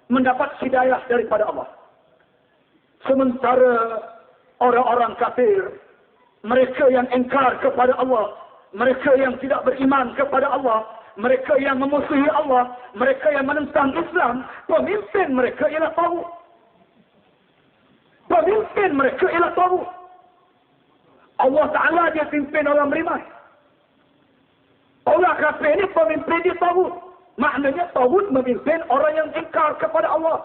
mendapat hidayah daripada Allah. Sementara orang-orang kafir, mereka yang engkar kepada Allah, mereka yang tidak beriman kepada Allah, mereka yang memusuhi Allah, mereka yang menentang Islam, pemimpin mereka ialah taghut. Pemimpin mereka ialah taghut. Allah Ta'ala dia pimpin orang beriman. Orang kafir ini pemimpin dia taghut. Maknanya taghut memimpin orang yang ingkar kepada Allah.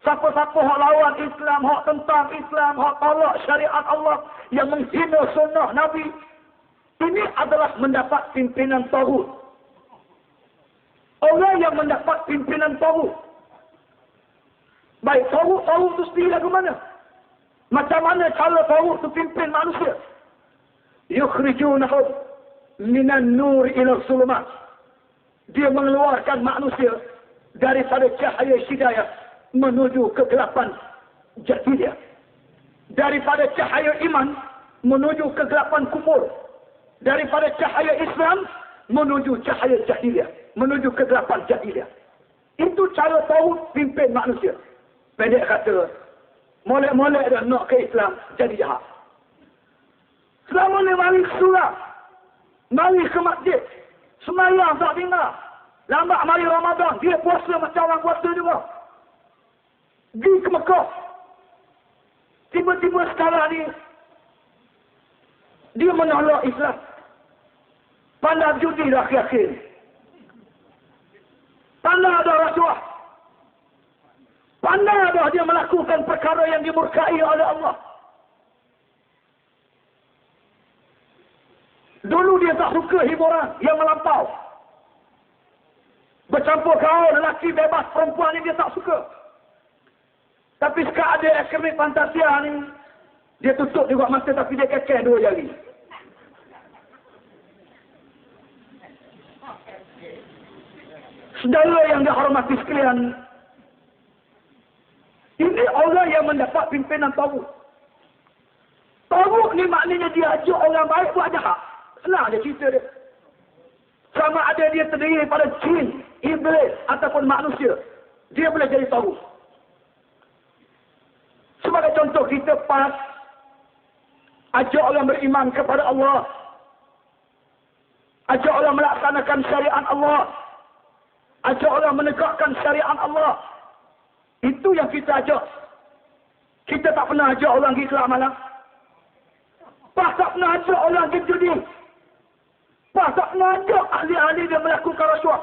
Siapa-siapa hak lawan Islam, hak tentang Islam, hak tolak syariat Allah, yang menghina sunnah Nabi, ini adalah mendapat pimpinan taghut. Orang yang mendapat pimpinan taghut. Baik, taghut itu sendiri lagu mana? Macam mana cara taghut itu pimpin manusia? Yukhrijunahum minan nur ila sulumat. Dia mengeluarkan manusia daripada cahaya hidayah menuju kegelapan jahiliyah. Daripada cahaya iman menuju kegelapan kufur. Daripada cahaya Islam menuju cahaya jahiliyah, menuju kegelapan jahiliyah. Itu cara taghut pimpin manusia. Pendek kata, molek-molek dah nak ke Islam, jadi jahat. Selama ni mari surah, mari ke masjid, semayang tak tinggal. Lambat mari Ramadan, dia puasa macam orang puasa juga. Pergi ke Mekah. Tiba-tiba sekarang ni, dia menolak Islam. Pandai judi dah akhir-akhir. Pandai ada rasuah. Pandai dah dia melakukan perkara yang dimurkai oleh Allah. Dulu dia tak suka hiburan yang melampau. Bercampur kaul, lelaki bebas, perempuan ni dia tak suka. Tapi sekarang ada ekstremis fantasia ni, dia tutup juga mata tapi dia kekeh 2 jari. Saudara yang dihormati sekalian, ini orang yang mendapat pimpinan taghut. Taghut ni maknanya dia ajak orang baik buat jahat. Senang dia cerita dia. Sama ada dia terdiri pada jin, iblis ataupun manusia, dia boleh jadi taghut. Sebagai contoh, kita pas ajak orang beriman kepada Allah, ajak orang melaksanakan syariat Allah, ajak orang menegakkan syariat Allah. Itu yang kita ajak. Kita tak pernah ajak orang pergi kelab malam. Pas tak pernah ajak orang pergi judi. Pas tak pernah ajak ahli-ahli dia melakukan rasuah.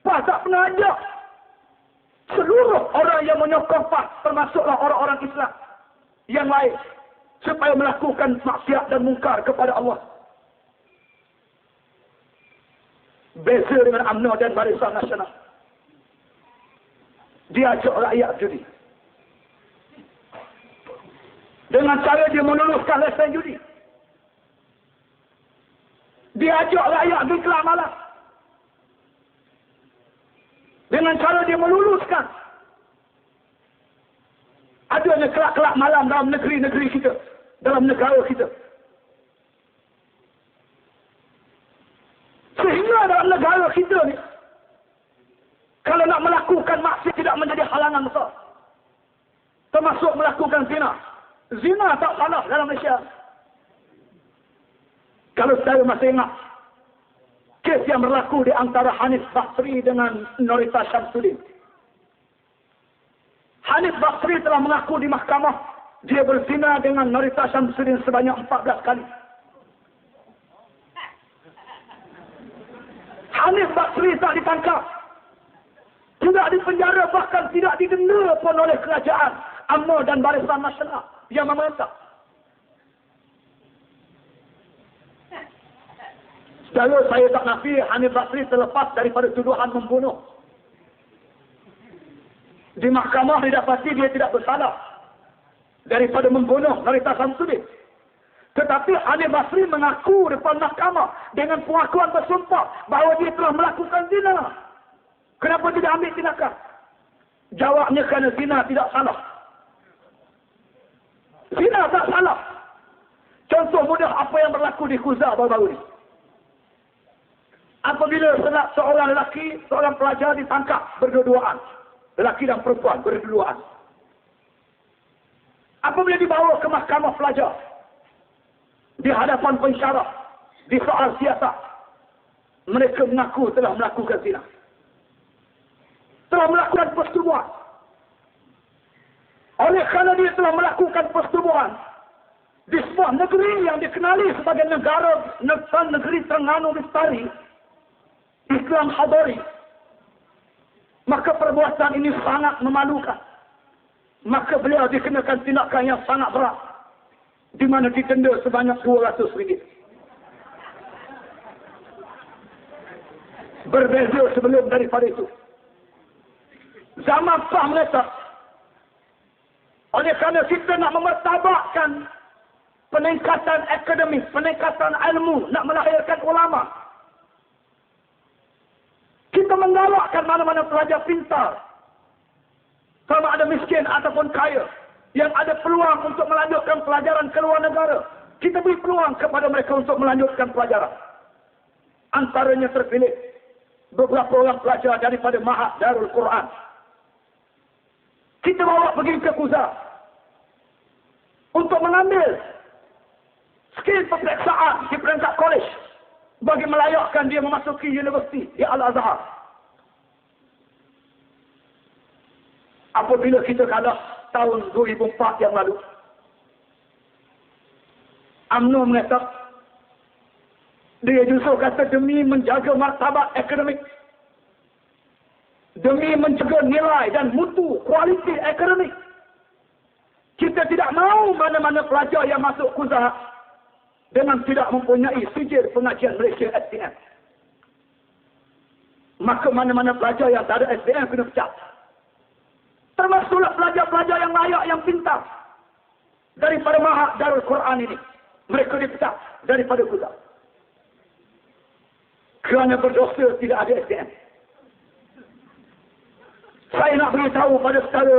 Pas tak pernah ajak seluruh orang yang menyokong PAS, termasuklah orang-orang Islam yang lain, supaya melakukan maksiat dan mungkar kepada Allah. Beza dengan UMNO dan Barisan Nasional. Dia ajak rakyat judi. Dengan cara dia meluluskan lesen judi. Dia ajak rakyat pergi kelab malam. Dengan cara dia meluluskan adanya kelab-kelab malam dalam negeri-negeri kita, dalam negara kita. Sehingga dalam negara kita ni, kalau nak melakukan maksiat tidak menjadi halangan besar. Termasuk melakukan zina. Zina tak salah dalam Malaysia. Kalau saya masih ingat, kes yang berlaku di antara Hanif Basri dengan Norita Syamsuddin. Hanif Basri telah mengaku di mahkamah, dia berzina dengan Norita Syamsuddin sebanyak 14 kali. Hanif Basri tak ditangkap, tidak dipenjara, bahkan tidak didenda pun oleh kerajaan UMNO dan Barisan Nasional yang memerintah. Kalau saya tak nafi, Hanif Basri terlepas daripada tuduhan membunuh. Di mahkamah didapati dia tidak bersalah daripada membunuh Norita Syamsuddin. Tetapi Hanif Basri mengaku depan mahkamah dengan pengakuan bersumpah bahawa dia telah melakukan zina. Kenapa tidak ambil tindakan? Jawabnya kerana zina tidak salah. Zina tak salah. Contoh mudah apa yang berlaku di Kuzah baru-baru ini. Apabila seorang lelaki, seorang pelajar ditangkap berdua-duaan. lelaki dan perempuan berduaan. Apabila dibawa ke mahkamah pelajar, di hadapan pensyarah, di soal siasat, mereka mengaku telah melakukan zina, telah melakukan persetubuhan. Oleh kerana dia telah melakukan persetubuhan di sebuah negeri yang dikenali sebagai negeri Terengganu Lestari, Islam Hadari, maka perbuatan ini sangat memalukan. Maka beliau dikenakan tindakan yang sangat berat, di mana didenda sebanyak RM200. Berbeza sebelum daripada itu. Zaman sah meletak. Oleh kerana kita nak memertabakkan peningkatan akademik, peningkatan ilmu, nak melahirkan ulama. Kita menggalakkan mana-mana pelajar pintar, sama ada miskin ataupun kaya, yang ada peluang untuk melanjutkan pelajaran ke luar negara. Kita beri peluang kepada mereka untuk melanjutkan pelajaran. Antaranya terpilih beberapa orang pelajar daripada Mahad Darul Quran. Kita bawa pergi ke Kuzar untuk mengambil skill peperiksaan di peringkat kolej bagi melayakkan dia memasuki universiti di Al-Azhar. Apabila kita kalah tahun 2004 yang lalu, UMNO mengatakan dia justru kata demi menjaga martabat akademik, demi menjaga nilai dan mutu kualiti akademik, kita tidak mahu mana-mana pelajar yang masuk Kuzah dengan tidak mempunyai sijil pengajian Malaysia SPM. Maka mana-mana pelajar yang tak ada SPM kena pecat. Termasuklah pelajar-pelajar yang layak, yang pintar daripada Mahad Darul Quran ini. Mereka dipecat daripada Kuzah kerana berdosa tidak ada SPM. Saya nak beritahu pada saudara,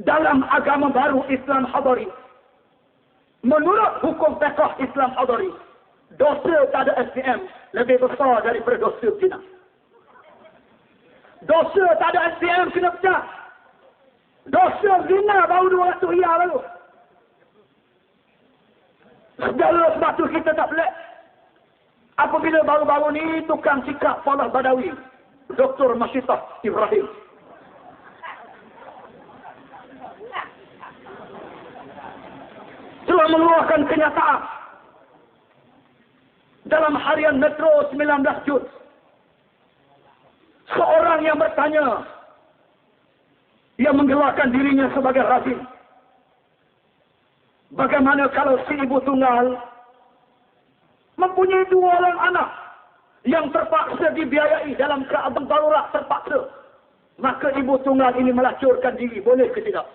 dalam agama baru Islam Hadari, menurut hukum fiqh Islam Hadari, dosa tak ada SPM lebih besar daripada dosa zina. Dosa tak ada SPM kena pecat. Dosa zina baru 200 riyal lalu. Segala sebab tu kita tak pelik apabila baru-baru ni tukang sikap Falah Badawi, Dr. Masyitah Ibrahim, telah mengeluarkan kenyataan dalam harian Metro 19 Jun. Seorang yang bertanya, yang menggelarkan dirinya sebagai razim, bagaimana kalau si ibu tunggal mempunyai 2 orang anak yang terpaksa dibiayai dalam keadaan darurat terpaksa, maka ibu tunggal ini melacurkan diri, boleh ke tidak?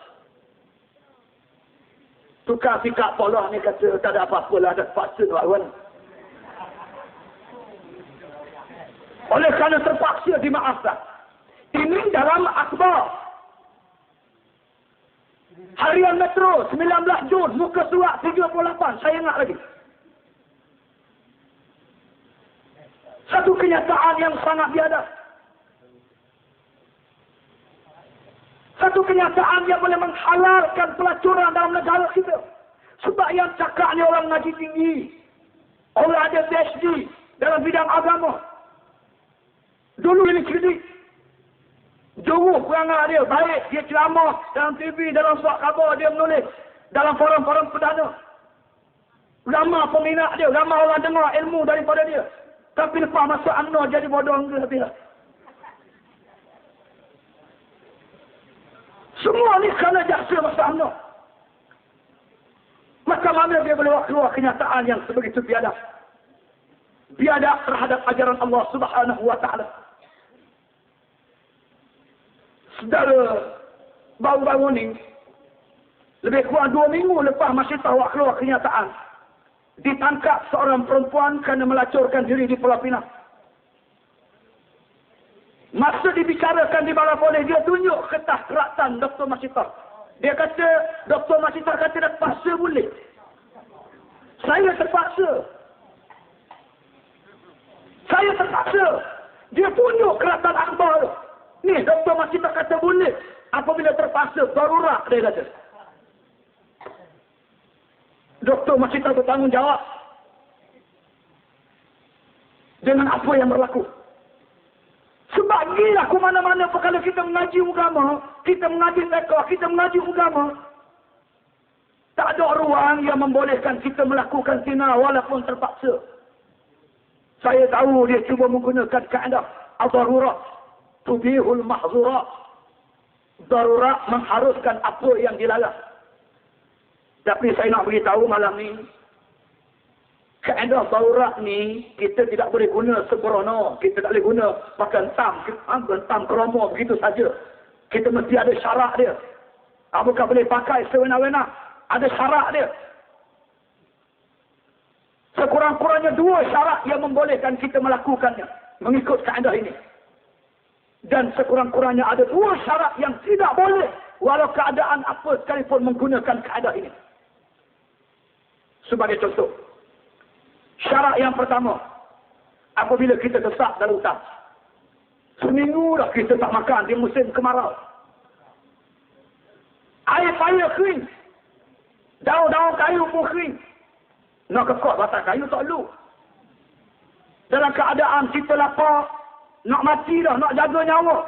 Tukar sikap polah ni kata tak ada apa-apa lah, ada terpaksa tuan. Oleh kerana terpaksa dimaafkan. Ini dalam akhbar harian Metro 19 Jun, muka surat 38, saya ingat lagi. Satu kenyataan yang sangat biadab. Satu kenyataan yang boleh menghalalkan pelacuran dalam negara kita. Sebab yang cakap ni orang ngaji tinggi, orang ada PhD dalam bidang agama. Dulu ini kritik, jauh perangai dia, baik dia ceramah dalam TV, dalam surat khabar dia menulis, dalam forum-forum perdana. Ramai peminat dia, ramai orang dengar ilmu daripada dia. Tapi lepas masuk UMNO jadi bodoh enggak. Semua ni kerana jaksa masuk UMNO. Maka mana dia boleh keluar kenyataan yang sebegitu biadab. Biadab terhadap ajaran Allah Subhanahu wa ta'ala. Saudara, baru-baru ni, lebih kurang 2 minggu lepas Masyitah keluar kenyataan, ditangkap seorang perempuan kerana melacurkan diri di Pulau Pinang. Masa dibicarakan di bawah polis, dia tunjuk kertas keratan Dr. Masyitah. Dia kata, Dr. Masyitah kata dah terpaksa boleh. Saya terpaksa. Saya terpaksa. Dia tunjuk keratan akhbar. masa darurat, dia kata. Doktor masih tak bertanggungjawab dengan apa yang berlaku. Sebab gila ke mana-mana kalau kita mengaji agama, kita mengaji fiqh, kita mengaji agama, tak ada ruang yang membolehkan kita melakukan zina walaupun terpaksa. Saya tahu dia cuba menggunakan kaedah ad-darurat tubihul mahzurat. Darurat mengharuskan apa yang dilarang. Tapi saya nak beritahu malam ni, kaedah darurat ni kita tidak boleh guna sembrono. Kita tak boleh guna pakai entam kromo begitu saja. Kita mesti ada syarat dia. Bukan boleh pakai sewena-wena. Ada syarat dia. Sekurang-kurangnya 2 syarat yang membolehkan kita melakukannya mengikut kaedah ini. Dan sekurang-kurangnya ada 2 syarat yang tidak boleh walau keadaan apa sekalipun menggunakan kaedah ini. Sebagai contoh, syarat yang pertama, apabila kita sesak dalam hutan, seminggu dah kita tak makan di musim kemarau, air kering, daun-daun kayu pun kering, nak kekot batang kayu tak perlu. Dalam keadaan kita lapar, nak mati dah, nak jaga nyawa,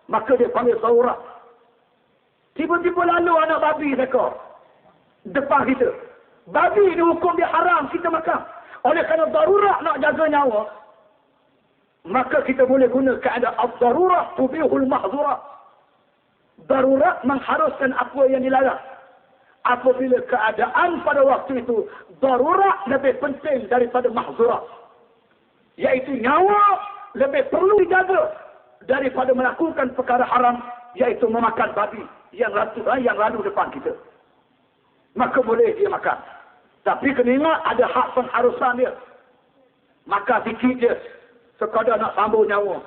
maka dia panggil darurat. Tiba-tiba lalu anak babi sekor depan kita. Babi ni hukum dia haram kita makan. Oleh kerana darurat nak jaga nyawa, maka kita boleh guna kaedah ad-darurat tubihul mahzurat. Darurat mengharuskan apa yang dilarang. Apabila keadaan pada waktu itu darurat lebih penting daripada mahzurat, iaitu nyawa lebih perlu dijaga daripada melakukan perkara haram, iaitu memakan babi yang lalu depan kita. Maka boleh dia makan. Tapi kena ingat ada hak pengharusan dia. Makan sikit je, sekadar nak sambung nyawa.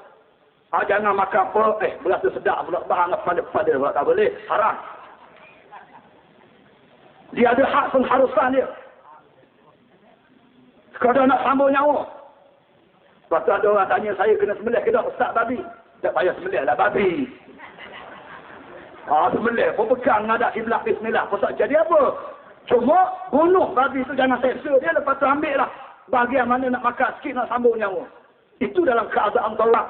Jangan makan apa, berasa sedap pula, bahang pada pula, tak boleh, haram. Dia ada hak pengharusan dia. Sekadar nak sambung nyawa. Lepas tu ada orang tanya saya kena sembelih ke tak ustaz babi? Tak payah sembelih lah babi. Sembelih pun pegang ngadak kiblat bismillah. Pasal jadi apa? Cuma bunuh babi tu jangan seksa dia, lepas tu ambil lah bahagian mana nak makan sikit nak sambung nyawa. Itu dalam keadaan tolak.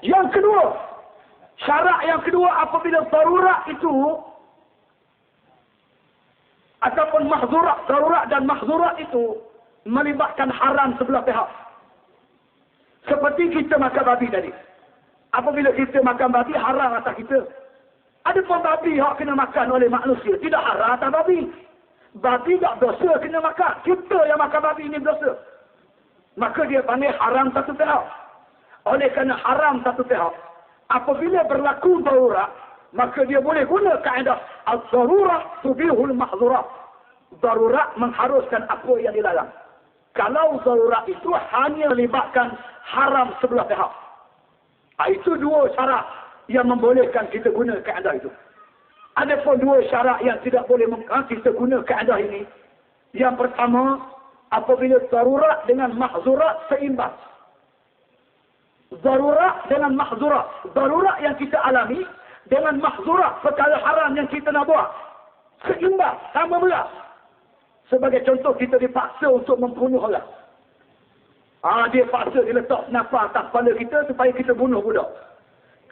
Yang kedua, syarat yang kedua apabila darurat itu ataupun mahzurat, darurat dan mahzurat itu melibatkan haram sebelah pihak. Seperti kita makan babi tadi. Apabila kita makan babi, haram atas kita. Ada pun babi yang kena makan oleh manusia. Tidak haram atas babi. Babi tak dosa kena makan. Kita yang makan babi ini dosa. Maka dia panggil haram satu pihak. Oleh kerana haram satu pihak, apabila berlaku darurat, maka dia boleh guna kaedah al-darurat tubihul mahzurat. Darurat mengharuskan apa yang dilarang. Kalau darurat itu hanya melibatkan haram sebelah pihak. Itu 2 syarat yang membolehkan kita guna kaedah itu. Ada pun 2 syarat yang tidak boleh kita guna kaedah ini. Yang pertama, apabila darurat dengan mahzurat seimbang. Darurat dengan mahzurat. Darurat yang kita alami dengan mahzurat, perkara haram yang kita nak buat, seimbang, sama belas. Sebagai contoh, kita dipaksa untuk membunuh orang. Dia paksa, dia letak senapar atas kepala kita supaya kita bunuh budak.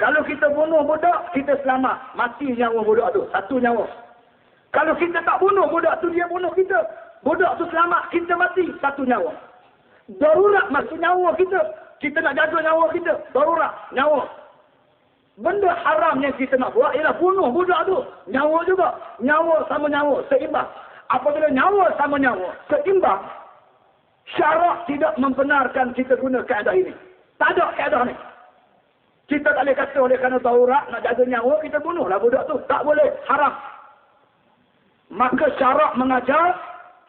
Kalau kita bunuh budak, kita selamat. Mati nyawa budak tu. Satu nyawa. Kalau kita tak bunuh budak tu, dia bunuh kita. Budak tu selamat, kita mati. Satu nyawa. Darurat masuk nyawa kita. Kita nak jaga nyawa kita. Darurat, nyawa. Benda haram yang kita nak buat ialah bunuh budak tu. Nyawa juga. Nyawa sama nyawa. Seimbang. Apabila nyawa sama nyawa seimbang, syarak tidak membenarkan kita guna kaedah ini. Tak ada kaedah ni. Kita tak boleh kata oleh kerana darurat nak jaga nyawa, kita bunuhlah budak tu. Tak boleh. Haram. Maka syarak mengajar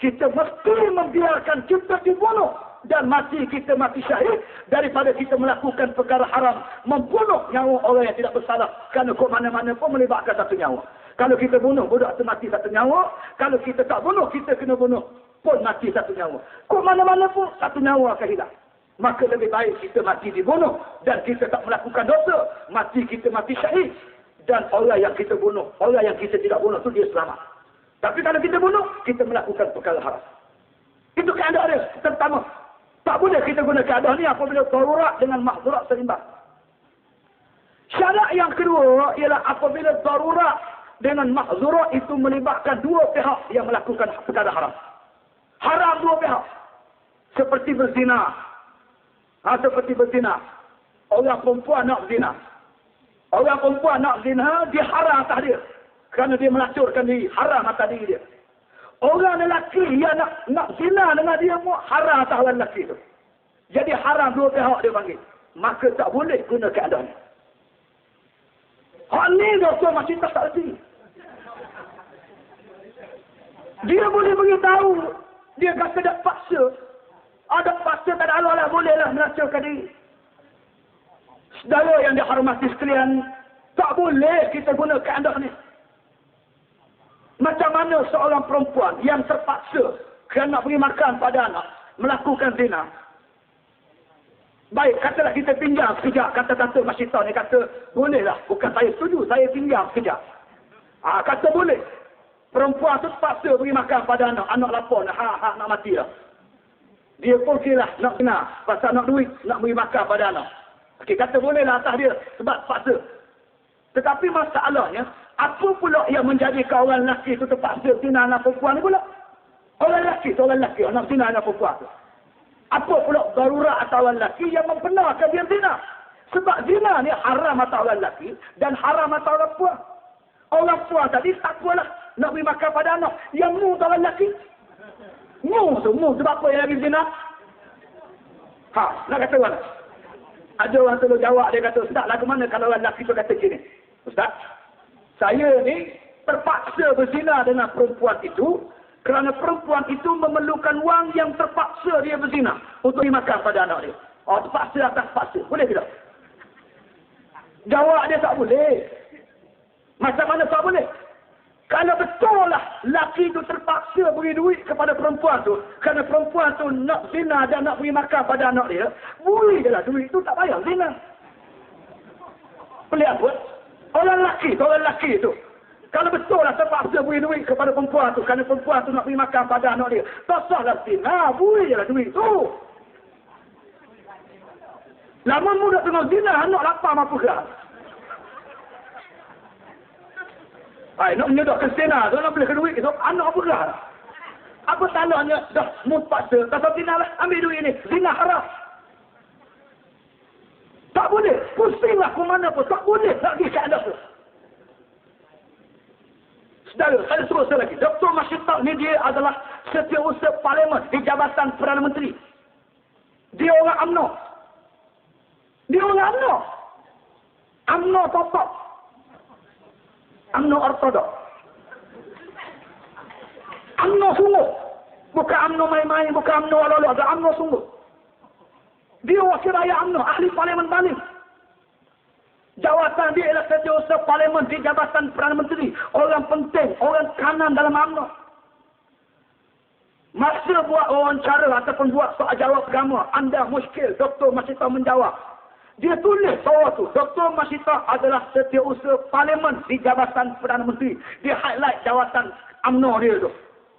kita mesti membiarkan kita dibunuh dan mati kita mati syahid daripada kita melakukan perkara haram, membunuh nyawa orang yang tidak bersalah. Kerana kok mana-mana pun melibatkan satu nyawa. Kalau kita bunuh, budak tu mati satu nyawa. Kalau kita tak bunuh, kita kena bunuh pun mati satu nyawa. Kok mana-mana pun satu nyawa akan hilang. maka lebih baik kita mati dibunuh dan kita tak melakukan dosa. Mati kita mati syahid. Dan orang yang kita bunuh, orang yang kita tidak bunuh itu dia selamat. Tapi kalau kita bunuh, kita melakukan perkara haram. Itu keadaan dia pertama. Tak boleh kita guna keadaan ni apabila darurat dengan mahzurat seimbang. Syarat yang kedua ialah apabila darurat dengan mahzurat itu melibatkan dua pihak yang melakukan perkara haram. Haram dua pihak. Seperti berzina. Seperti berzina. Orang perempuan nak zina. Orang perempuan nak zina, dia haram atas dia. Kerana dia melacurkan diri. Haram atas diri dia. Orang lelaki yang nak zina dengan dia pun haram atas orang lelaki itu. Jadi haram dua pihak dia panggil. Maka tak boleh guna keadaan ni. Hak ni doktor masih tak erti. Dia boleh beritahu. Dia kata tak paksa. Ada paksa tak ada Allah lah. Bolehlah melacurkan diri. Saudara yang dihormati sekalian, tak boleh kita guna keadaan ni. Macam mana seorang perempuan yang terpaksa kerana nak beri makan pada anak, melakukan zina. Baik, katalah kita pinjam sekejap, kata-kata Masyitah ni kata, bolehlah. Bukan saya setuju, saya pinjam sekejap. Kata boleh. Perempuan tu terpaksa beri makan pada anak lapar, nak mati dah. Dia pun kira nak zina, pasal nak duit, nak beri makan pada anak. Okey, kata bolehlah atas dia sebab paksa. Tetapi masalahnya, apa pula yang menjadikan orang lelaki itu terpaksa zina anak perempuan ni pula? Orang lelaki, anak zina anak perempuan tu. Apa pula darurat atau orang lelaki yang membenarkan dia zina? Sebab zina ni haram atas orang lelaki dan haram atas orang perempuan. Orang perempuan tadi tak apalah nak beri makan pada anak. Yang mu tu orang lelaki. Mu sebab apa yang lagi zina? Nak kata mana? Ada orang tolong jawab, dia kata, Ustaz, lagu mana kalau orang lelaki tu kata gini? Ustaz, saya ni terpaksa berzina dengan perempuan itu kerana perempuan itu memerlukan wang yang terpaksa dia berzina untuk dimakan pada anak dia. Terpaksa atas paksa. Boleh tidak? Jawab dia tak boleh. Macam mana tak boleh? Kalau betul lah lelaki itu terpaksa beri duit kepada perempuan tu kerana perempuan tu nak zina dan nak beri makan pada anak dia, boleh je lah duit tu tak payah zina. Pelik apa? Orang lelaki tu. Kalau betul lah terpaksa beri duit kepada perempuan tu kerana perempuan tu nak beri makan pada anak dia, tak sahlah zina, boleh je lah duit tu. Lama muda tengah zina, anak lapar mampu gerak. Nak menyedokkan zina tu, nak beli duit tu, anak apa gerak? Apa salahnya dah mut paksa, tak zina lah, ambil duit ni, zina haram. Tak boleh, pusinglah ke mana pun, tak boleh nak pergi ke anak tu. Saudara, saya teruskan lagi. Dr. Masyitah ni dia adalah setiausaha parlimen di Jabatan Perdana Menteri. Dia orang UMNO. UMNO top. UMNO ortodok. UMNO sungguh. Bukan UMNO main-main, bukan UMNO ala-ala, ada UMNO sungguh. Dia wakil rakyat UMNO, ahli parlimen Bani. Jawatan dia ialah setiausaha parlimen di Jabatan Perdana Menteri. Orang penting, orang kanan dalam UMNO. Masa buat wawancara ataupun buat soal jawab agama, anda muskil, Dr. Masyitah menjawab. Dia tulis bawah tu, Dr. Masyitah adalah setiausaha parlimen di Jabatan Perdana Menteri. Dia highlight jawatan UMNO dia tu.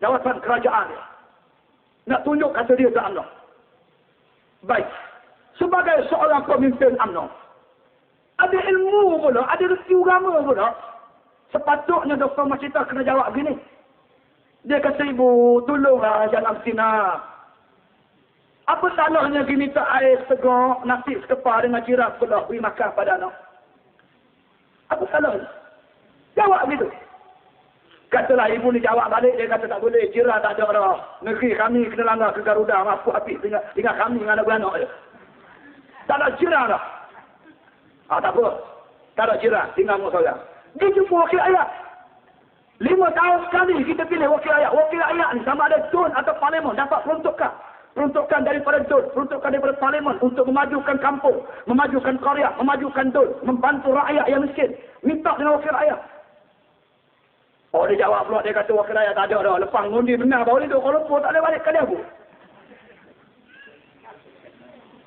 Jawatan kerajaan dia. Nak tunjuk kata dia tu UMNO. Baik. Sebagai seorang pemimpin UMNO, ada ilmu pula, ada reti agama pula. Sepatutnya Dr. Masyitah kena jawab gini. Dia kata, ibu, tolonglah jangan zina. Apa salahnya pergi minta air segar, nasi sekepar dengan jiran pula beri makan pada anak? Apa salahnya? Jawab gitu. Katalah ibu ni jawab balik, dia kata tak boleh, jiran tak ada dah. Negeri kami kena langgar ke Garuda, mampu habis dengan kami dengan anak-anak dia. Tak ada jiran dah. Tak apa. Tak ada jiran, tinggal mak saya. Dia jumpa wakil ayat. 5 tahun sekali kita pilih wakil ayat. Wakil ayat ni sama ada DUN atau parlimen dapat peruntukan. Peruntukan daripada DUN, peruntukan daripada parlimen untuk memajukan kampung, memajukan karya, memajukan DUN, membantu rakyat yang miskin. Minta dengan wakil rakyat. Dia jawab pula, dia kata wakil rakyat tak ada dah. Lepas ngundi benar baru dia, kalau pun tak boleh balik ke dia pun.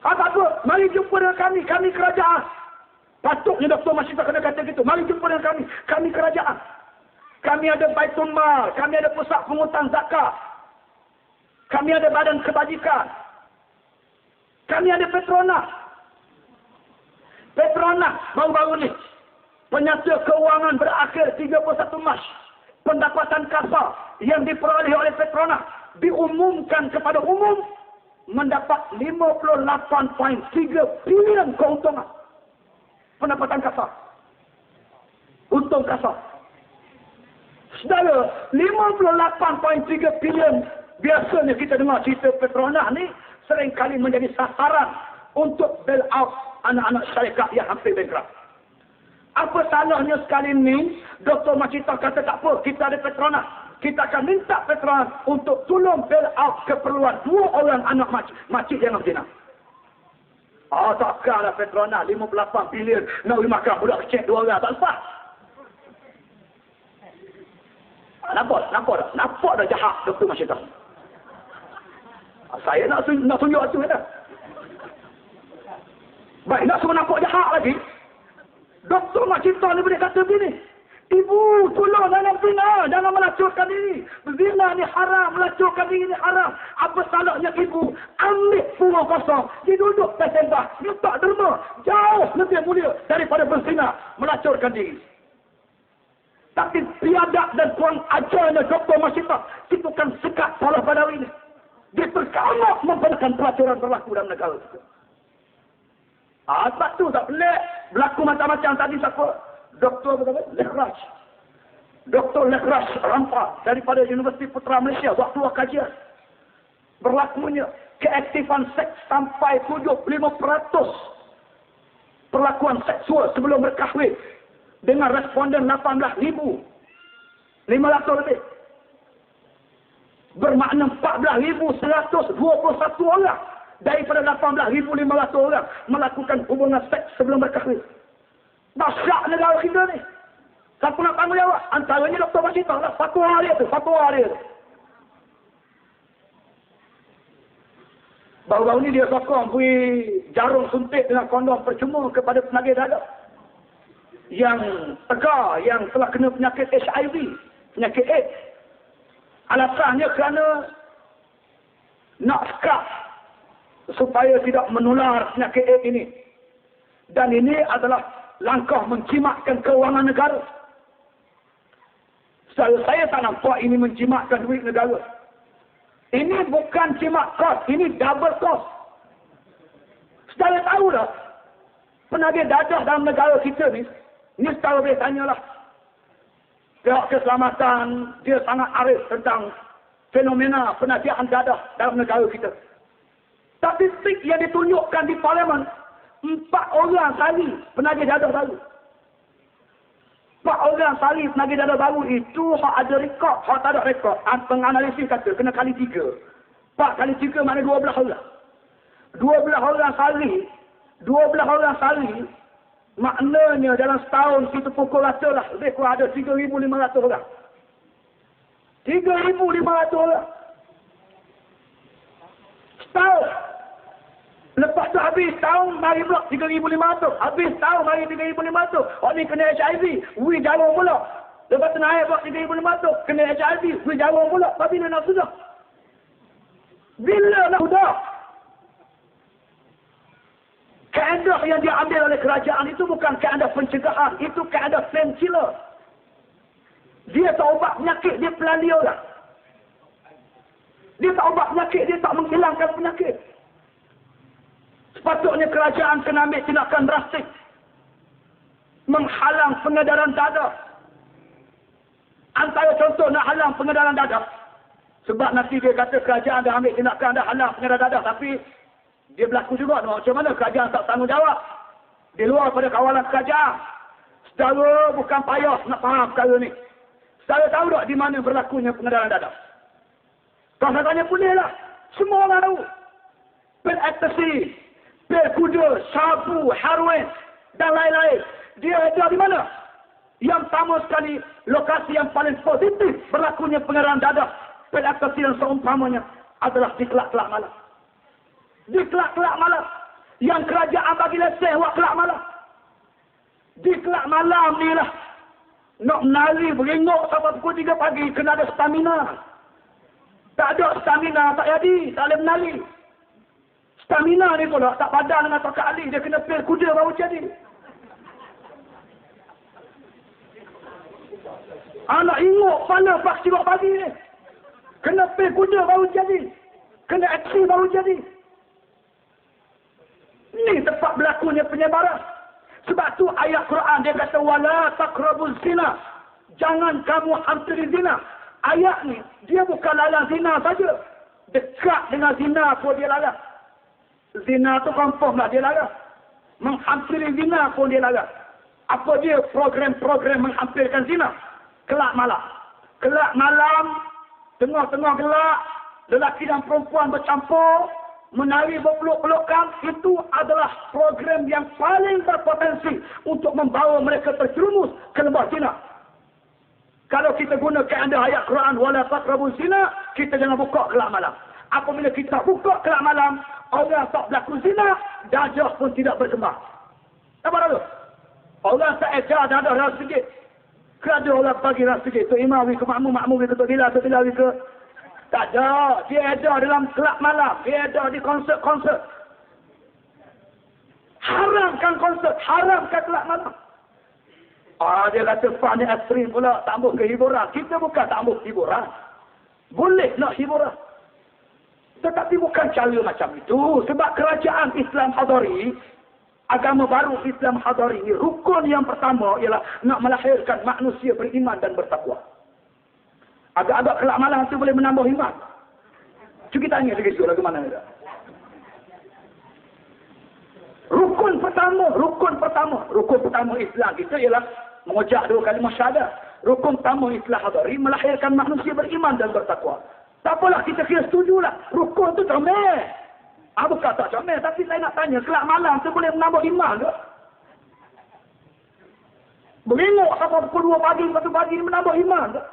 Apa-apa, mari jumpa dengan kami kerajaan. Patutnya Dr. Masyitah kena kata gitu. Mari jumpa dengan kami kerajaan. Kami ada Baitul Mal, kami ada pusat penghutang zakat. Kami ada badan kebajikan. Kami ada Petronas. Petronas baru-baru ni. Penyata keuangan berakhir 31 Mac. Pendapatan kasar yang diperoleh oleh Petronas diumumkan kepada umum mendapat 58.3 bilion keuntungan. Pendapatan kasar. Untung kasar. Saudara, 58.3 bilion. Biasanya kita dengar cerita Petronas ni seringkali menjadi sasaran untuk bail out anak-anak syarikat yang hampir bankrupt. Apa salahnya sekali ni Dr. Masyitah kata tak apa, kita ada Petronas. Kita akan minta Petronas untuk tolong bail out keperluan 2 orang anak makcik yang berzina. Takkanlah Petronas 58 bilion nak pergi makan budak kecil 2 orang, tak lepas. Nampak dah jahat Dr. Masyitah. Saya nak tunjuk tu kata. Baik, nak suruh nampak jahat lagi. Dr. Masyitah ni boleh kata begini. Ibu, tolong jangan zina, jangan melacurkan diri. Zina ni haram, melacurkan diri ni haram. Apa salahnya ibu ambil purong kosong, dia duduk tersembah, dia tak derma, jauh lebih mulia daripada berzina, melacurkan diri. Tapi biadab dan kurang ajarnya Dr. Masyitah, itu kan sekat salah Badawi ni. Dia terkamak membenarkan pelacuran berlaku dalam negara kita. Sebab tu tak pelik. Berlaku macam-macam tadi siapa? Dr. Lekhraj. Dr. Lekhraj Rampa daripada Universiti Putra Malaysia. Waktu kajian. Berlakunya keaktifan seks sampai 75% perlakuan seksual sebelum berkahwin. Dengan responden 18,500 lebih. Bermakna 14,121 orang daripada 18,500 orang melakukan hubungan seks sebelum berkahwin. Dahsyat negara kita ni. Siapa nak tanggung jawab? Antaranya Dr. Masyitah lah. Fatwa dia tu. Baru-baru ni dia sokong pergi jarum suntik dengan kondom percuma kepada penagih dada. Yang tegar, yang telah kena penyakit HIV, penyakit AIDS. Alasannya kerana nak sekat supaya tidak menular penyakit AIDS ini. Dan ini adalah langkah mencimatkan keuangan negara. Saya tak nampak ini mencimatkan duit negara. Ini bukan cimat kos, ini double kos. Saudara tahu dah, penagih dadah dalam negara kita ni saudara boleh tanyalah. Pihak keselamatan, dia sangat arif tentang fenomena penagihan dadah dalam negara kita. Statistik yang ditunjukkan di parlimen, 4 orang sekali penagih dadah baru. 4 orang sekali penagih dadah baru itu hak ada rekod, hak tak ada rekod. Penganalisis kata kena kali 3. 4 kali 3 maknanya 12 orang. 12 orang sekali, maknanya dalam setahun kita pukul rata lah. Lebih kurang ada 3,500 orang. 3,500 orang. Setahun. Lepas tu habis tahun, mari pula 3,500. Habis tahun, mari 3,500. Orang ni kena HIV, wui jarum pula. Lepas tu naik pula 3,500. Kena HIV, wui jarum pula. Tapi bila nak sudah? Bila nak sudah? Kaedah yang diambil oleh kerajaan itu bukan kaedah pencegahan. Itu kaedah painkiller. Dia tak ubat penyakit, dia pelali orang. Dia tak ubat penyakit, dia tak menghilangkan penyakit. Sepatutnya kerajaan kena ambil tindakan drastik. Menghalang pengedaran dadah. Antara contoh nak halang pengedaran dadah. Sebab nanti dia kata kerajaan dah ambil tindakan, dah halang pengedaran dadah. Tapi dia berlaku juga. Macam mana kerajaan tak tanggungjawab? Di luar pada kawalan kerajaan. Saudara bukan payah nak faham perkara ni. Saudara tahu tak di mana berlakunya pengedaran dadah? Kau tanya bolehlah. Semua orang tahu. Pil ecstasy, pil kuda, sabu, heroin dan lain-lain. Dia ada di mana? Yang pertama sekali, lokasi yang paling positif berlakunya pengedaran dadah, pil ecstasy dan seumpamanya adalah di kelak-kelak malam. Di kelak-kelak malam. Yang kerajaan bagi lesen buat kelak malam. Di kelak malam ni lah. Nak menari beringok sampai pukul 3 pagi. Kena ada stamina. Tak ada stamina tak jadi. Tak boleh menari. Stamina ni pula tak padan dengan tokat Ali. Dia kena pel kuda baru jadi. Anak ingok kepala pak sirok pagi ni. Kena pel kuda baru jadi. Kena aksi baru jadi. Ni tempat berlakunya penyebaran. Sebab tu ayat Quran dia kata wala taqrabuz zina. Jangan kamu hampiri zina. Ayat ni dia bukan larang zina saja. Dekat dengan zina pun dia larang. Zina tu confirm lah dia larang. Menghampiri zina pun dia larang. Apa dia program-program menghampirkan zina? Kelak malam. Kelak malam, tengah-tengah gelap, lelaki dan perempuan bercampur, menari berpeluk-pelukan, itu adalah program yang paling berpotensi untuk membawa mereka terjerumus ke lembah zina. Kalau kita guna keadaan ayat Quran, wala taqrabuz zina, kita jangan buka kelak malam. Apabila kita buka kelak malam, orang tak berlaku zina, dajah pun tidak berkembang. Apa tu? Orang tak ejar dah ada rasa sikit. Kerana orang bagi rasa sikit. Tu imam ke makmum ke tu bila ke. Tak ada. Dia ada dalam kelab malam. Dia ada di konsert-konsert. Haramkan konsert. Haramkan kelab malam. Dia kata fun ni ekstrim pula. Tak ambil kehiburan. Kita bukan tak ambil hiburan. Boleh nak hiburan. Tetapi bukan cara macam itu. Sebab kerajaan Islam Hadari, agama baru Islam Hadari ini, rukun yang pertama ialah nak melahirkan manusia beriman dan bertakwa. Agak-agak kelak malam itu boleh menambah iman. Cuba kita tanya sikit lagu mana ada. Rukun pertama Islam kita ialah mengucap 2 kalimah syahadat. Rukun pertama Islam Hadari melahirkan manusia beriman dan bertakwa. Tak apalah kita kira setujulah. Rukun tu comel. Bukan tak comel, tapi saya nak tanya, kelak malam tu boleh menambah iman ke? Beringok sampai pukul 2 pagi, 1 pagi menambah iman ke?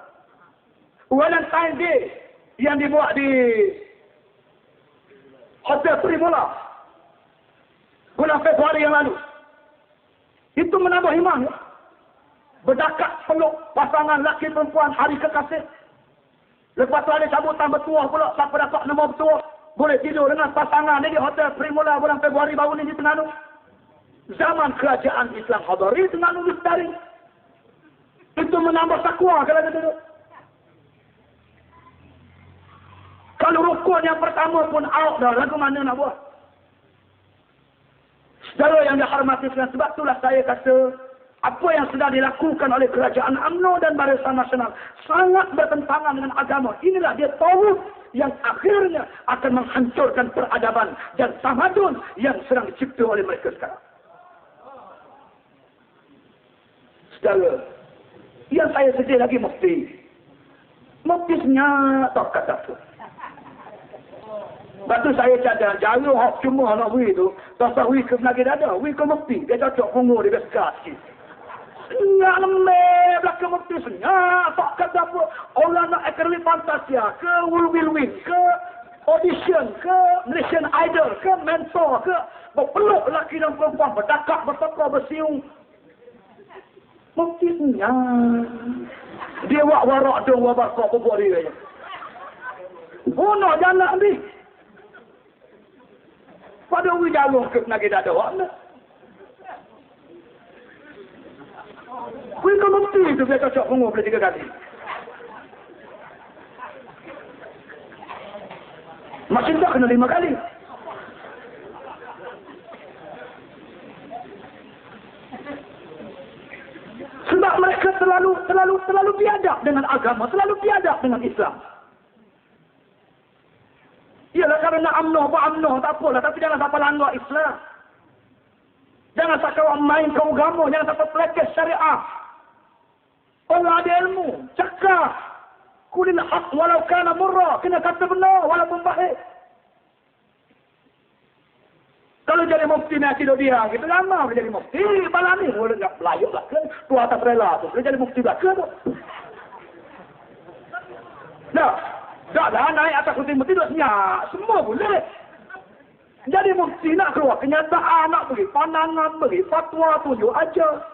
Valentine Day yang dibuat di Hotel Primula bulan Februari yang lalu. Itu menambah iman ke? Berdakat peluk pasangan laki perempuan hari kekasih. Lepas tu ada cabutan bertuah pula, siapa dapat nombor bertuah. Boleh tidur dengan pasangan ni di Hotel Primula bulan Februari baru ni di Terengganu. Zaman kerajaan Islam Hadari, Terengganu Lestari. Itu menambah takwa kalau kata tu. Kalau rukun yang pertama pun out dah, lagu mana nak buat? Saudara yang dihormati sekalian, sebab itulah saya kata, apa yang sedang dilakukan oleh kerajaan UMNO dan Barisan Nasional sangat bertentangan dengan agama. Inilah dia tauhid yang akhirnya akan menghancurkan peradaban dan tamadun yang sedang dicipta oleh mereka sekarang. Saudara, yang saya sedih lagi mufti. Mufti senyap tak kata tu. Lepas tu saya cadang, jara hak cuma nak wui tu, tak tahu wui ke lagi dada, wui ke mufti. Dia cocok pungur, dia sekat sikit. Senyap lembek belakang mufti, senyap tak kata apa. Orang nak akademi Fantasia ke Will Win ke audition ke Malaysian Idol ke mentor ke, berpeluk lelaki dan perempuan, berdakak, bertekor, bersiung. Mufti senyap. Dia warak dong wabakak berbuat dia. Bunuh jangan ambil. Pada ui jalur ke lagi tak ada orang. Kui kau mesti itu dia cocok pungur boleh 3 kali. Makin tak kena 5 kali. Sebab mereka terlalu biadab dengan agama, terlalu biadab dengan Islam. Ialah kerana UMNO, tak apalah. Tapi jangan sampai langgar Islam. Jangan sampai orang main ke agama. Jangan sampai pelakis syariah. Orang ada ilmu. Cakap. Kulil haq walau kana murra. Kena kata benar walaupun baik. Kalau jadi mufti nak tidur dia. Kita lama boleh jadi mufti. Malam ni boleh nak belayuk lah ke. Tu atas rela tu. Boleh jadi mufti lah ke tu. Nah. Tak lah, naik atas kursi mesti duduk senyap. Semua boleh. Jadi mufti nak keluar kenyataan, nak beri pandangan, beri fatwa, tunjuk aja.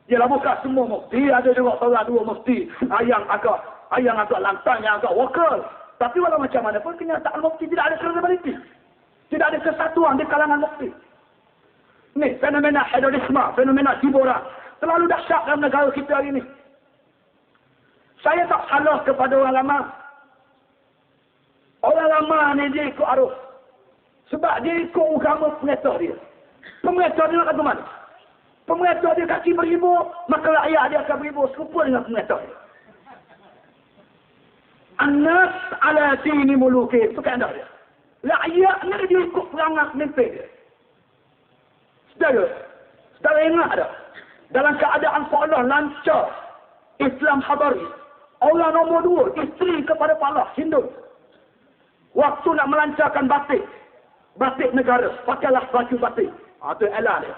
Yalah bukan semua mufti, ada juga salah dua mufti yang agak lantang, yang agak wakil. Tapi walau macam mana pun kenyataan mufti tidak ada kredibiliti. Tidak ada kesatuan di kalangan mufti. Ni fenomena hedonisme, fenomena hiburan terlalu dahsyat dalam negara kita hari ini. Saya tak salah kepada orang lama. Orang lama ni dia ikut arus. Sebab dia ikut agama pengetah dia. Pengetah dia nak kata mana? Pengetah dia kaki beribu, maka rakyat dia akan beribu serupa dengan pengetah dia. An-nas ala dini mulukin. Itu kan dia. Rakyat ni dia ikut perangai mimpi dia. Saudara ingat tak? Dalam keadaan seolah lancar Islam hadari. Orang nombor 2, isteri kepada Allah, Hindu. Waktu nak melancarkan batik negara, pakailah baju batik. Itu elah dia.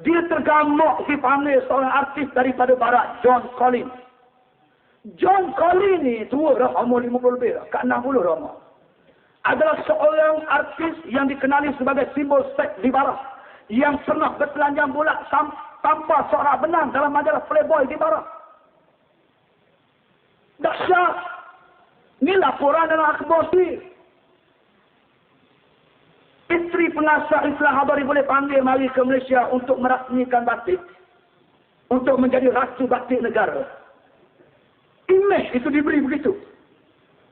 Dia tergamuk dipanggil seorang artis daripada barat, John Collins. John Collins ni tua dah, umur 50 lebih dah, ke 60 dah umur. Adalah seorang artis yang dikenali sebagai simbol seks di barat. Yang pernah bertelanjang bulat tanpa seorang benang dalam majalah Playboy di barat. Dahsyat. Ini laporan dalam akhbar sendiri. Isteri pengasas Islam hadari boleh panggil mari ke Malaysia untuk merasmikan batik. Untuk menjadi ratu batik negara. Imej itu diberi begitu.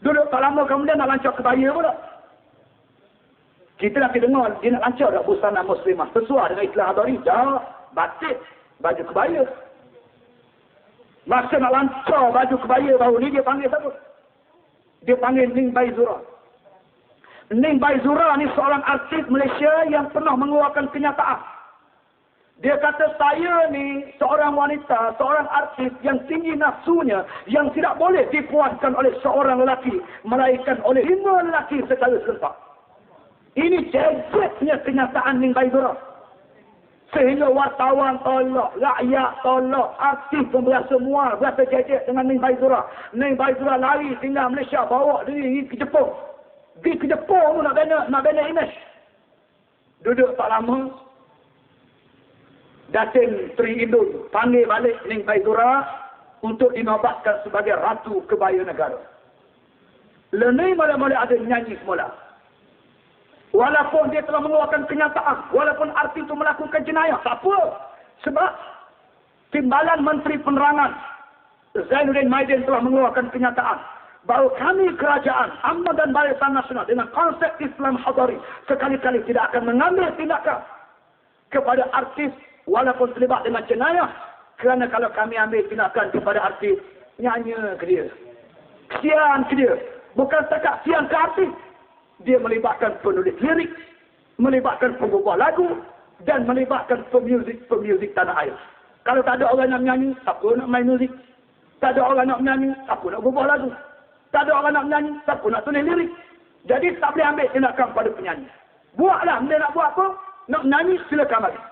Duduk tak lama kemudian nak lancar kebaya pula. Kita nak dengar dia nak lancar tak busana muslimah. Sesuai dengan Islam hadari. Dah batik. Baju kebaya. Masa nak lancar baju kebaya baru ni dia panggil siapa? Dia panggil Ning Baizura. Ning Baizura ni seorang artis Malaysia yang pernah mengeluarkan kenyataan. Dia kata saya ni seorang wanita, seorang artis yang tinggi nafsunya, yang tidak boleh dipuaskan oleh seorang lelaki, melainkan oleh 5 lelaki secara serentak. Ini jejetnya kenyataan Ning Baizura. Sehingga wartawan tolak, rakyat tolak, artis pun berasa mual, berasa jejet dengan Ning Baizura. Ning Baizura lari tinggal Malaysia, bawa diri ke Jepun. Pergi ke Jepun pun nak bina imej. Duduk tak lama, Datin Tri Indun panggil balik Ning Baizura untuk dinobatkan sebagai Ratu Kebaya Negara. Lenih mula-mula ada nyanyi semula. Walaupun dia telah mengeluarkan kenyataan, walaupun artis itu melakukan jenayah, tak apa. Sebab Timbalan Menteri Penerangan Zainuddin Maidin telah mengeluarkan kenyataan bahawa kami kerajaan Aman dan Barisan Nasional dengan konsep Islam hadari sekali-kali tidak akan mengambil tindakan kepada artis walaupun terlibat dengan jenayah, kerana kalau kami ambil tindakan kepada artis, nyanyi ke dia, kesian ke dia, bukan setakat kesian ke artis, dia melibatkan penulis lirik, melibatkan pengubah lagu, dan melibatkan pemuzik tanah air. Kalau tak ada orang nak menyanyi, siapa nak main muzik? Tak ada orang nak menyanyi, siapa nak ubah lagu? Tak ada orang nak menyanyi, siapa nak tulis lirik? Jadi tak boleh ambil tindakan pada penyanyi. Buatlah, dia nak buat apa? Nak menyanyi, silakan bagi.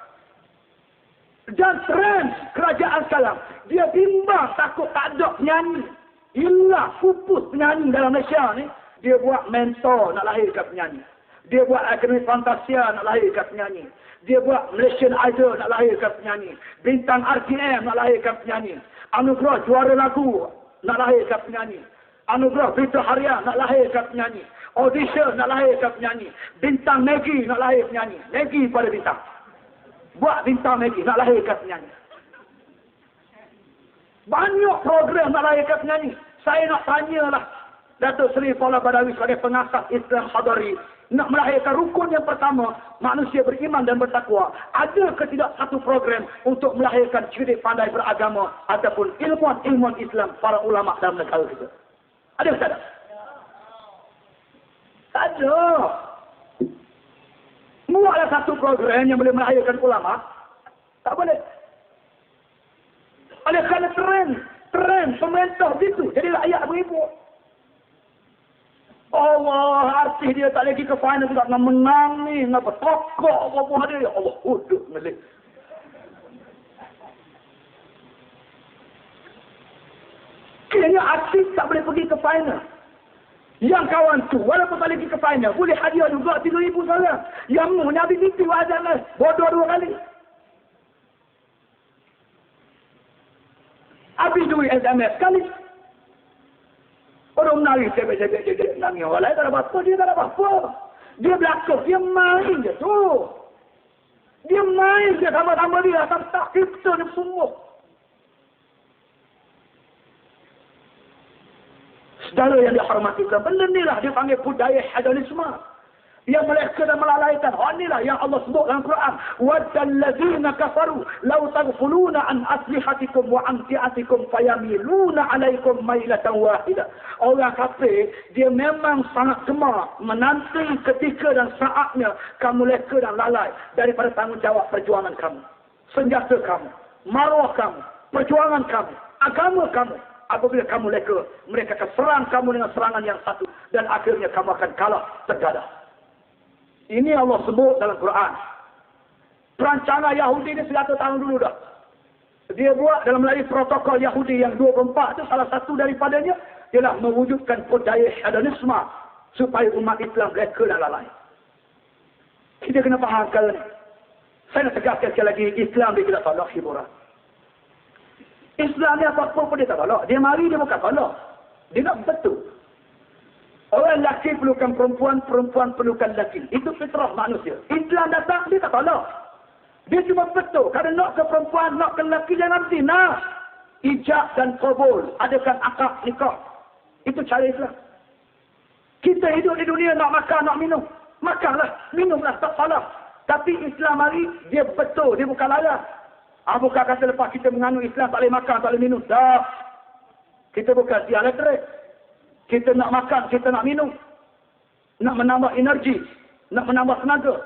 Dan trend kerajaan sekarang, dia bimbang takut tak ada penyanyi. Hilang pupus penyanyi dalam Malaysia ni. Dia buat mentor nak lahirkan penyanyi. Dia buat Akademi Fantasia nak lahirkan penyanyi. Dia buat Malaysian Idol nak lahirkan penyanyi. Bintang RTM nak lahirkan penyanyi. Anugerah Juara Lagu nak lahirkan penyanyi. Anugerah Berita Harian nak lahirkan penyanyi. Audition nak lahirkan penyanyi. Bintang Maggie nak lahir penyanyi. Maggie pada bintang. Buat bintang Maggie nak lahirkan penyanyi. Banyak program nak lahirkan penyanyi. Saya nak tanyalah Datuk Seri Paula Badawi sebagai pengasas Islam hadari nak melahirkan rukun yang pertama, manusia beriman dan bertakwa. Ada ke tidak satu program untuk melahirkan cerdik pandai beragama ataupun ilmuwan Islam, para ulama dalam negara kita? Ada ke tak? Tak ada. Buatlah satu program yang boleh melahirkan ulama. Tak boleh. Oleh kerana trend pemerintah begitu. Jadi rakyat beribu. Allah, artis dia tak lagi ke final juga nak menang ni, nak bertokok apa dia. Ya Allah, uduk melik. Kayaknya artis tak boleh pergi ke final. Yang kawan tu, walaupun balik ke final, boleh hadiah juga 3,000 salah. Yang mu, Nabi mimpi wazan bodoh 2 kali. Habis duit SMS sekali. Orang menangis, dia nangis. Orang lain tak ada apa-apa, dia tak ada apa-apa. Dia belakang, dia main je tu. Dia main je sama-sama dia, tak kita ni semua. Saudara yang dihormati, benda inilah dia panggil budaya hedonisme. Yang mereka dah melalaikan. Inilah yang Allah sebut dalam Quran. وَالَّذِينَ كَفَرُوا لَوْ تَغْفُلُونَ عَنْ أَسْلِحَتِكُمْ وَأَمْتِعَتِكُمْ فَيَمِيلُونَ عَلَيْكُمْ مَيْلَةً وَاحِدَةً. Orang kafir, dia memang sangat gemar menanti ketika dan saatnya kamu leka dan lalai daripada tanggungjawab perjuangan kamu. Senjata kamu, maruah kamu, perjuangan kamu, agama kamu. Apabila kamu leka, mereka akan serang kamu dengan serangan yang satu. Dan akhirnya kamu akan kalah tergadah. Ini Allah sebut dalam Quran. Perancangan Yahudi ini 100 tahun dulu dah. Dia buat dalam melalui protokol Yahudi yang 24 itu, salah satu daripadanya ialah mewujudkan budaya hedonisme supaya umat Islam leka dan lalai. Kita kena faham kali ini. Saya nak tegaskan sekali lagi, Islam dia tidak tolak hiburan. Islam ni apa-apa pun dia tak tolak. Dia mari, dia bukan tolak. Dia nak betul. Orang lelaki perlukan perempuan, perempuan perlukan lelaki. Itu fitrah manusia. Islam datang, dia tak tolak. Dia cuma betul. Kalau nak ke perempuan, nak ke lelaki, jangan zina. Ijab dan qabul. Adakan akad nikah. Itu cara Islam. Kita hidup di dunia nak makan, nak minum. Makanlah, minumlah, tak salah. Tapi Islam mari, dia betul. Dia bukan larang. Bukan kata lepas kita menganut Islam, tak boleh makan, tak boleh minum. Tak. Kita bukan dialektrik. Kita nak makan, kita nak minum. Nak menambah energi. Nak menambah tenaga.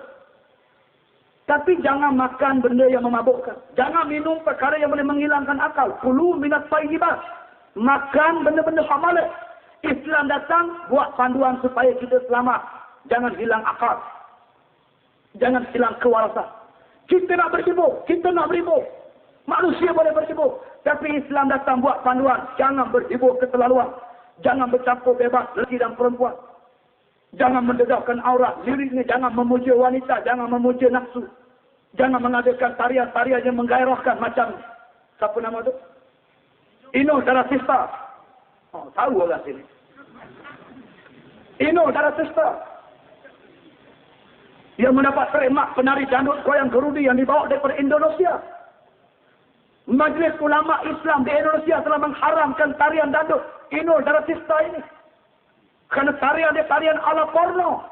Tapi jangan makan benda yang memabukkan. Jangan minum perkara yang boleh menghilangkan akal. Kulu minat tayyibat. Makan benda-benda hamalat. Islam datang, buat panduan supaya kita selamat. Jangan hilang akal. Jangan hilang kewarasan. Kita nak berhibur. Kita nak berhibur. Manusia boleh berhibur. Tapi Islam datang buat panduan. Jangan berhibur keterlaluan. Jangan bercampur bebas lelaki dan perempuan. Jangan mendedahkan aurat. Liriknya jangan memuja wanita. Jangan memuja nafsu. Jangan mengadakan tarian-tarian yang menggairahkan macam. Siapa nama tu? Ino Daratista. Tahu orang sini. Ino Daratista. Yang mendapat terima penari dandut goyang gerudi yang dibawa daripada Indonesia. Majlis Ulama Islam di Indonesia telah mengharamkan tarian dandut. Inul Daratista ini. Kerana tarian dia tarian ala porno.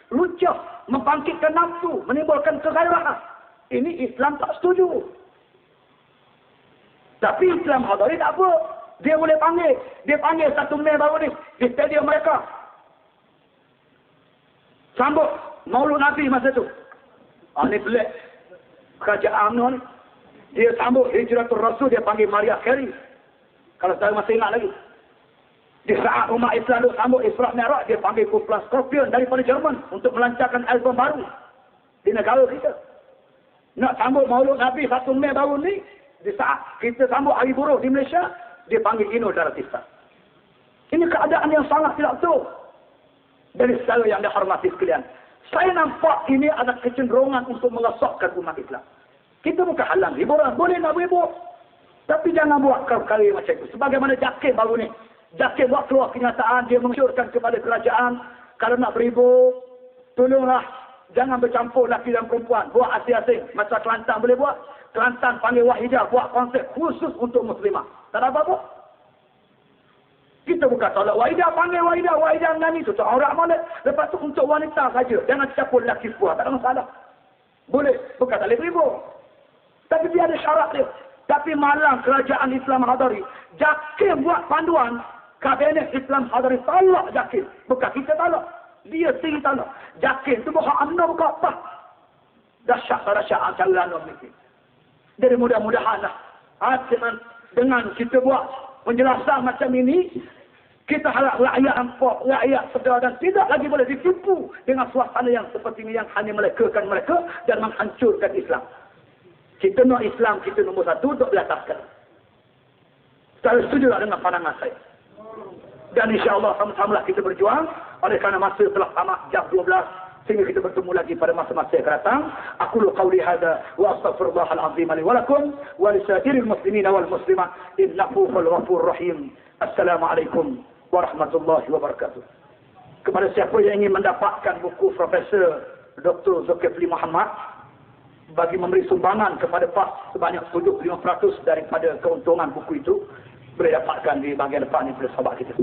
Lucah. Membangkitkan nafsu. Menimbulkan kegairahan. Ini Islam tak setuju. Tapi Islam hadari tak apa. Dia boleh panggil. Dia panggil 1 Mei baru ni. Di stadium mereka. Sambut Maulud Nabi masa tu. Ini pelik. Kerajaan ni. Dia sambut Hijratul Rasul. Dia panggil Maria Carey. Kalau saya masih ingat lagi. Di saat umat Islam itu sambut Isra' Mi'raj. Dia panggil kumpulan Scorpion daripada Jerman. Untuk melancarkan album baru. Di negara kita. Nak sambut Maulud Nabi 1 Mei baru ni. Di saat kita sambut Hari Buruh di Malaysia. Dia panggil Inul Daratista. Ini keadaan yang sangat tidak betul. Dari segala yang dihormati sekalian. Saya nampak ini ada kecenderungan untuk merosakkan umat Islam. Kita bukan halang hiburan. Boleh nak berhibur. Tapi jangan buat perkara macam itu. Sebagaimana Jakir baru ni. Jakir buat keluar kenyataan. Dia mengesyorkan kepada kerajaan. Kalau nak berhibur. Tolonglah. Jangan bercampur lelaki dan perempuan. Buat asing-asing. Macam Kelantan boleh buat. Kelantan panggil Wahidah. Buat konsep khusus untuk Muslimah. Tak ada apa-apa. Kita bukan tolak Wahidah. Panggil Wahidah. Wahidah menyanyi. Itu orang mana. Lepas tu untuk wanita saja. Jangan campur lelaki semua. Tak ada masalah. Boleh. Bukan tak boleh berhibur. Tapi dia ada syarat dia. Tapi malam kerajaan Islam hadari. Jakir buat panduan. Kabinet Islam hadari tolak Jakir. Bukan kita tolak. Dia sendiri tolak. Jakir tu bukan UMNO bukan apa. Dahsyat-dahsyat jalan memiliki. Jadi mudah-mudahan lah. Dengan kita buat penjelasan macam ini. Kita harap rakyat nampak. Rakyat sedar dan tidak lagi boleh ditipu. Dengan suasana yang seperti ini. Yang hanya melekakan mereka. Dan menghancurkan Islam. Kita nak Islam, kita nombor 1 untuk belataskan. Saya setuju dengan pandangan saya. Dan insya-Allah sama-samalah kita berjuang. Oleh kerana masa telah tamat jam 12, sehingga kita bertemu lagi pada masa-masa yang akan datang. Aku qauli hadza wa astaghfirullahal azim li wa lakum wa lisairil muslimin wal muslimat innahu huwal ghafurur rahim. Assalamualaikum warahmatullahi wabarakatuh. Kepada siapa yang ingin mendapatkan buku Profesor Dr. Zulkifli Muhammad bagi memberi sumbangan kepada PAS sebanyak 75% daripada keuntungan buku itu, boleh dapatkan di bahagian depan ini pada sahabat kita.